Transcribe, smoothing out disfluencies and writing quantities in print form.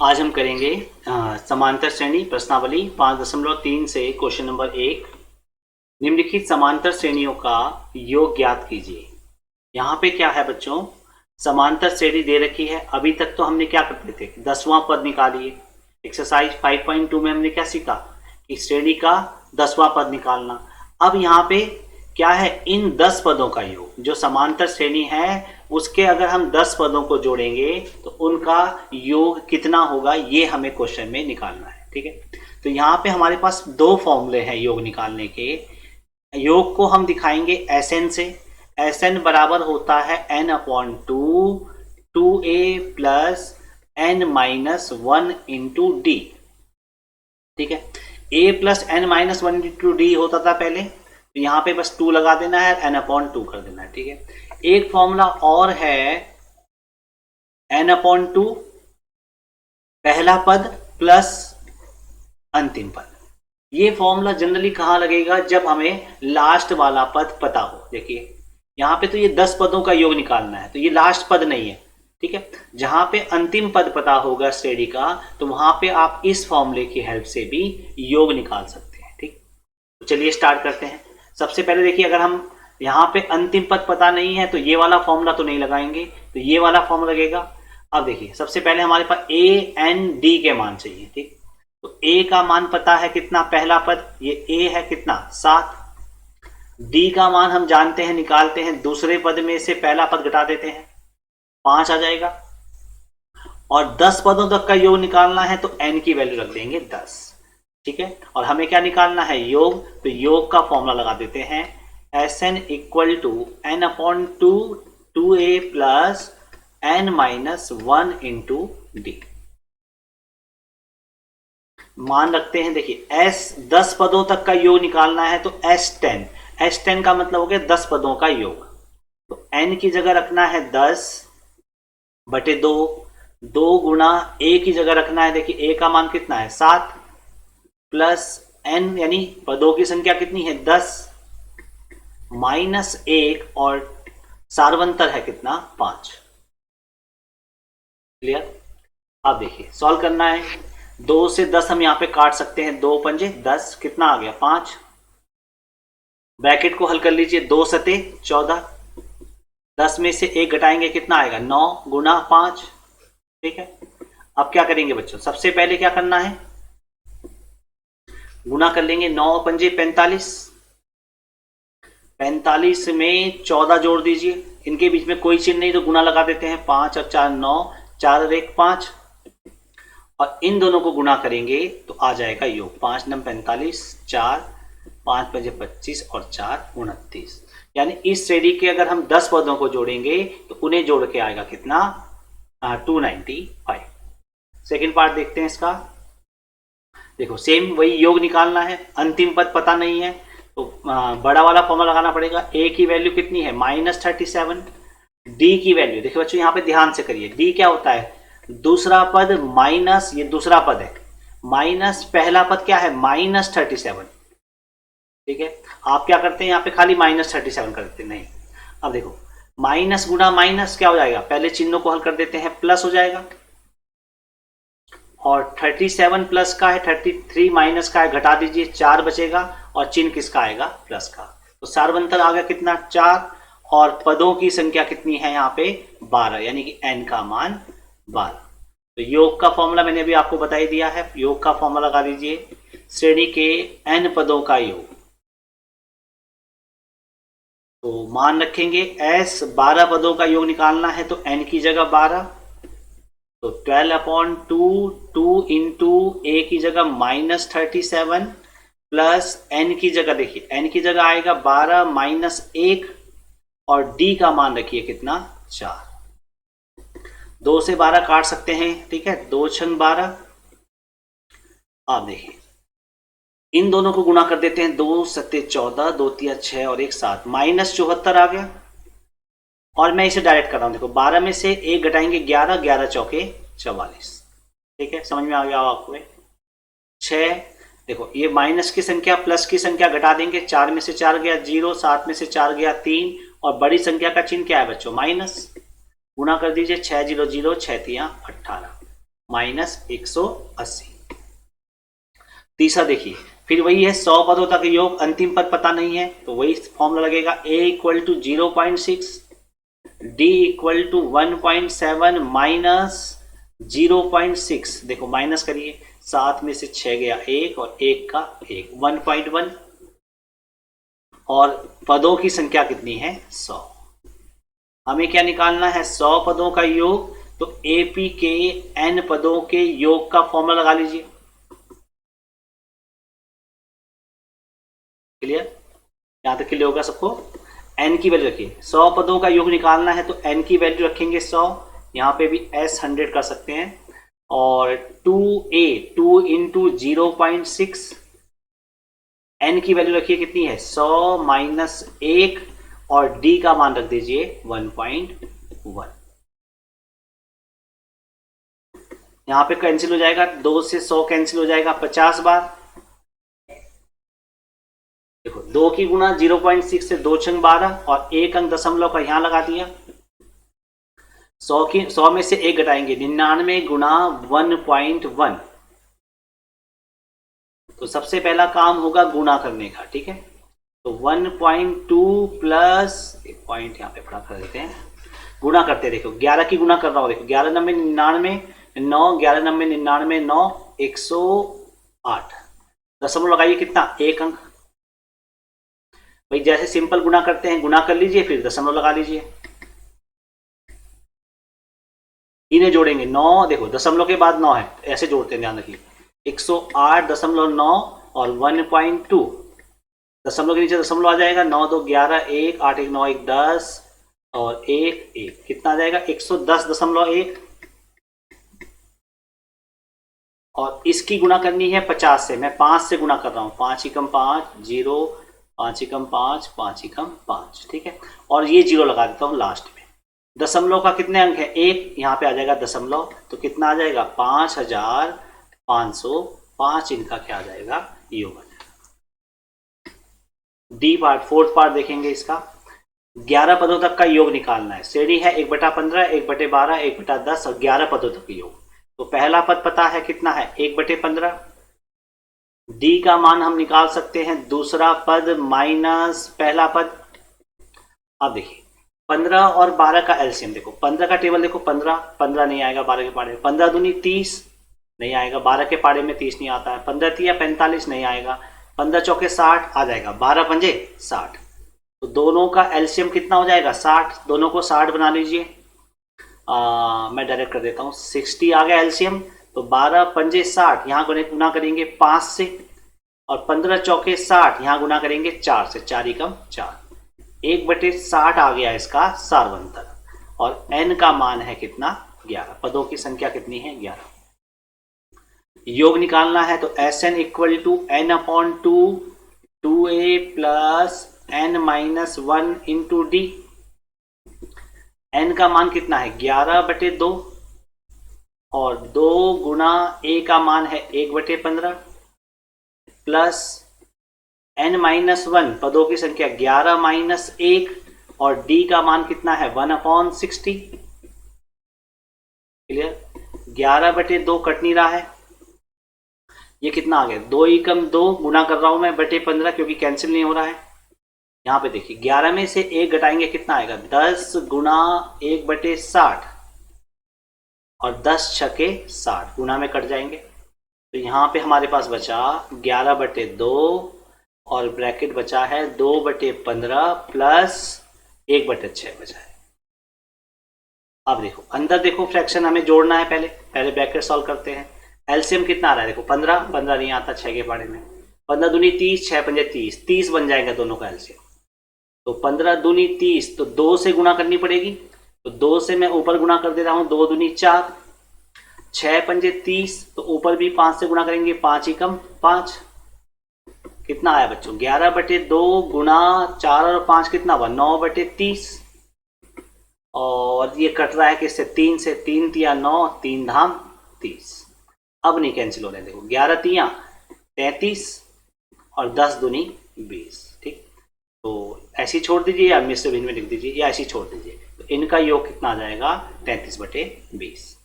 आज हम करेंगे समांतर श्रेणी प्रश्नावली 5.3 से क्वेश्चन नंबर 1। निम्नलिखित समांतर श्रेणियों का योग ज्ञात कीजिए। यहाँ पे क्या है बच्चों, समांतर श्रेणी दे रखी है। अभी तक तो हमने क्या करते थे, 10वां पद निकालिए। एक्सरसाइज 5.2 में हमने क्या सीखा कि श्रेणी का 10वां पद निकालना। अब यहाँ पे क्या है, इन 10 पदों का योग, जो समांतर श्रेणी है उसके अगर हम 10 पदों को जोड़ेंगे तो उनका योग कितना होगा, ये हमें क्वेश्चन में निकालना है। ठीक है, तो यहाँ पे हमारे पास दो फॉर्मूले हैं योग निकालने के। योग को हम दिखाएंगे Sn से। Sn बराबर होता है n/2 2a plus n-1 into D. ठीक है, a plus n-1 into D होता था पहले, तो यहाँ पे बस 2 लगा देना है, n/2 कर देना है। ठीक है, एक फॉर्मूला और है n/2 पहला पद प्लस अंतिम पद। ये फॉर्मूला जनरली कहाँ लगेगा, जब हमें लास्ट वाला पद पता हो। देखिए यहाँ पे तो ये 10 पदों का योग निकालना है, तो ये लास्ट पद नहीं है। ठीक है, जहां पे अंतिम पद पता होगा श्रेणी का, तो वहां पे आप इस फॉर्मूले की हेल्प से भी योग निकाल सकते हैं। ठीक, तो चलिए स्टार्ट करते हैं। सबसे पहले देखिए, अगर हम यहाँ पे अंतिम पद पता नहीं है तो ये वाला फॉर्मूला तो नहीं लगाएंगे, तो ये वाला फॉर्मूला लगेगा। अब देखिए, सबसे पहले हमारे पास a n d के मान चाहिए। ठीक, तो a का मान पता है कितना, पहला पद ये a है कितना 7। d का मान हम जानते हैं, निकालते हैं, दूसरे पद में से पहला पद घटा देते हैं, 5 आ जाएगा। और 10 पदों तक का योग निकालना है तो n की वैल्यू रख देंगे 10। ठीक है, और हमें क्या निकालना है, योग। तो योग का फॉर्मूला लगा देते हैं, Sn equal to n/2 2a plus n-1 into d. मान रखते हैं, देखिए s 10 पदों तक का योग निकालना है तो S10 का मतलब हो गया 10 पदों का योग। तो n की जगह रखना है 10/2, 2 गुणा a की जगह रखना है, देखिए a का मान कितना है 7 प्लस n यानी पदों की संख्या कितनी है 10 -1 और सार्वंतर है कितना 5। क्लियर। अब देखिए सॉल्व करना है, 2 से 10 हम यहां पे काट सकते हैं, 2 पंजे 10, कितना आ गया 5। ब्रैकेट को हल कर लीजिए, 2 सते 14, 10 में से 1 घटाएंगे कितना आएगा 9 गुना 5। ठीक है, अब क्या करेंगे बच्चों, सबसे पहले क्या करना है, गुना कर लेंगे, 9 पंजे 45, 45 में 14 जोड़ दीजिए, इनके बीच में कोई चिन्ह नहीं तो गुना लगा देते हैं, 5 और 4 9, 4 और 1 5, और इन दोनों को गुना करेंगे तो आ जाएगा योग, 5 9 45, 4 5 5 25 और 4 29। यानी इस श्रेणी के अगर हम 10 पदों को जोड़ेंगे तो उन्हें जोड़ के आएगा कितना 295। सेकेंड पार्ट देखते हैं इसका। देखो सेम वही योग निकालना है, अंतिम पद पता नहीं है तो बड़ा वाला फॉर्मूला लगाना पड़ेगा। a की वैल्यू कितनी है -37, d की वैल्यू देखिए बच्चों यहाँ पे ध्यान से करिए, d क्या होता है, दूसरा पद माइनस, ये दूसरा पद है माइनस पहला पद क्या है -37। ठीक है, आप क्या करते हैं यहाँ पे खाली -37 कर देते नहीं। अब देखो माइनस गुना माइनस क्या हो जाएगा, पहले चिन्हों को हल कर देते हैं, प्लस हो जाएगा। और 37 प्लस का है, 33 माइनस का है, घटा दीजिए 4 बचेगा, और चिन्ह किसका आएगा प्लस का। तो सार्वंतर आ गया कितना 4, और पदों की संख्या कितनी है यहाँ पे 12, यानी कि n का मान 12। तो योग का फॉर्मूला मैंने अभी आपको बता ही दिया है, योग का फॉर्मूला लगा दीजिए, श्रेणी के n पदों का योग। तो मान रखेंगे s 12 पदों का योग निकालना है तो n की जगह 12, तो 12/2 2 इंटू a की जगह -37 प्लस n की जगह, देखिए n की जगह आएगा 12 -1, और d का मान रखिए कितना 4। 2 से 12 काट सकते हैं, ठीक है, 2 छंग 12। अब देखिए इन दोनों को गुणा कर देते हैं, 2 सत्ते 14, 2 तिया 6 और 1 7, -74 आ गया। और मैं इसे डायरेक्ट कर रहा हूं, देखो 12 में से 1 घटाएंगे 11, 11 चौके 44। ठीक है, समझ में आ गया आपको। 6, देखो ये माइनस की संख्या प्लस की संख्या घटा देंगे, 4 में से 4 गया 0, 7 में से 4 गया 3, और बड़ी संख्या का चिन्ह क्या है बच्चों माइनस, गुणा कर दीजिए 6 0 0, 6 3 18, -180। तीसरा देखिए, फिर वही है 100 पदों तक योग, अंतिम पद पता नहीं है तो वही फॉर्मूला लगेगा, a = 0.6, d = 1.7 माइनस 0.6। देखो माइनस करिए, 7 में से 6 गया 1 और 1 का 1, 1.1। और पदों की संख्या कितनी है? 100। हमें क्या निकालना है? 100 पदों का योग। तो AP के n पदों के योग का फॉर्मूला लगा लीजिए। क्लियर? यहां तक क्लियर होगा सबको? n की वैल्यू रखिए, 100 पदों का योग निकालना है तो n की वैल्यू रखेंगे 100। यहां पे भी s 100 कर सकते हैं। और 2a 2 इंटू 0.6, n की वैल्यू रखिए कितनी है? 100 माइनस 1 और d का मान रख दीजिए 1.1। यहां पे कैंसिल हो जाएगा, 2 से 100 कैंसिल हो जाएगा 50 बार। देखो 2 की गुणा 0.6 से 2 छंग 12 और 1 अंक दशमलव का यहां लगा दिया। 100 में से 1 घटाएंगे, 99 गुणा 1.1। तो सबसे पहला काम होगा गुणा करने का, ठीक है? तो 1.2 प्लस एक पॉइंट यहां पे खड़ा कर देते हैं, गुणा करते देखो 11 की गुणा कर रहा हूं। देखो 11 9 99 9, 11 9 99 9, 108। दशमलव लगाइए कितना? 1 अंक। भाई जैसे सिंपल गुणा करते हैं, गुणा कर लीजिए फिर दशमलव लगा लीजिए। इन्हें जोड़ेंगे 9, देखो दशमलव के बाद 9 है, ऐसे जोड़ते हैं, ध्यान रखिए। 108.9 और 1.2, दशमलव के नीचे दशमलव आ जाएगा। 9 2 11, 1 8 1 9 1 10 और 1 1, कितना आ जाएगा? 110.1। और इसकी गुणा करनी है 50 से, मैं 5 से गुणा कर रहा हूं। 5 एकम 5 0, 5 एकम 5, 5 एकम 5, ठीक है? और ये 0 लगा देता हूं लास्ट में। दशमलव का कितने अंक है? 1, यहां पे आ जाएगा दशमलव, तो कितना आ जाएगा? 5505। इनका क्या आ जाएगा? योग आ जाएगा। डी पार्ट, फोर्थ पार्ट देखेंगे इसका। 11 पदों तक का योग निकालना है। श्रेणी है 1/15, 1/12, 1/10 और 11 पदों तक का योग। तो पहला पद पता है कितना है? 1/15। डी का मान हम निकाल सकते हैं, दूसरा पद माइनस पहला पद। अब देखिए 15 और 12 का एलसीएम देखो, 15 का टेबल देखो, 15 नहीं आएगा 12 के पाड़े में। 15 दूनी 30 नहीं आएगा, 12 के पाड़े में 30 नहीं आता है। 15 तिया 45 नहीं आएगा। 15 चौके 60 आ जाएगा। 12 पंजे 60। तो दोनों का एलसीएम कितना हो जाएगा? 60। दोनों को 60 बना लीजिए। मैं डायरेक्ट कर देता हूं, 60 आ गया एलसीएम। तो 12 पंजे 60, यहां गुना करेंगे 5 से, और 15 चौके 60, यहां गुना करेंगे 4 से। 4 एकम 4, 1/60 आ गया इसका सार्वंतर। और n का मान है कितना? 11। पदों की संख्या कितनी है? 11। योग निकालना है तो Sn = n/2 2a plus n-1 into D. n का मान कितना है? 11/2 और 2 गुणा a का मान है 1/15 प्लस n-1, पदों की संख्या 11 माइनस 1 और d का मान कितना है? 1/60। क्लियर? 11/2 कट नहीं रहा है। ये कितना आ गया? 2 एकम 2 गुणा कर रहा हूं मैं बटे 15, क्योंकि कैंसिल नहीं हो रहा है। यहां पे देखिए 11 में से 1 घटाएंगे, कितना आएगा? 10 गुणा 1/60 और 10 छके 60, गुणा में कट जाएंगे। तो यहां पे हमारे पास बचा 11/2 और ब्रैकेट बचा है 2/15 प्लस 1/6 बचा है। अब देखो अंदर देखो, फ्रैक्शन हमें जोड़ना है, पहले ब्रैकेट सॉल्व करते हैं। एलसीएम कितना आ रहा है? देखो 15 नहीं आता 6 के पाड़े में। 15 दूनी 30, 6 पंजे 30, 30 बन जाएगा दोनों का एलसीएम। तो 15 दूनी 30, तो 2 से गुणा करनी पड़ेगी। तो 2 से मैं ऊपर गुणा कर दे रहा हूं, 2 दूनी 4, 6 पंजे 30, तो ऊपर भी 5 से गुणा करेंगे, 5 एकम 5। कितना आया बच्चों? 11/2 गुणा 4 और 5 कितना हुआ? 9/30। और ये कट रहा है किससे? 3 से। 3 तिया 9, 3 धाम 30। अब नहीं कैंसिल हो रहे, देखो 11 तिया 33 और 10 दूनी 20। ठीक, तो ऐसी छोड़ दीजिए या मिश्र भिन्न में लिख दीजिए, या ऐसी छोड़ दीजिए। तो इनका योग कितना आ जाएगा? 33/20।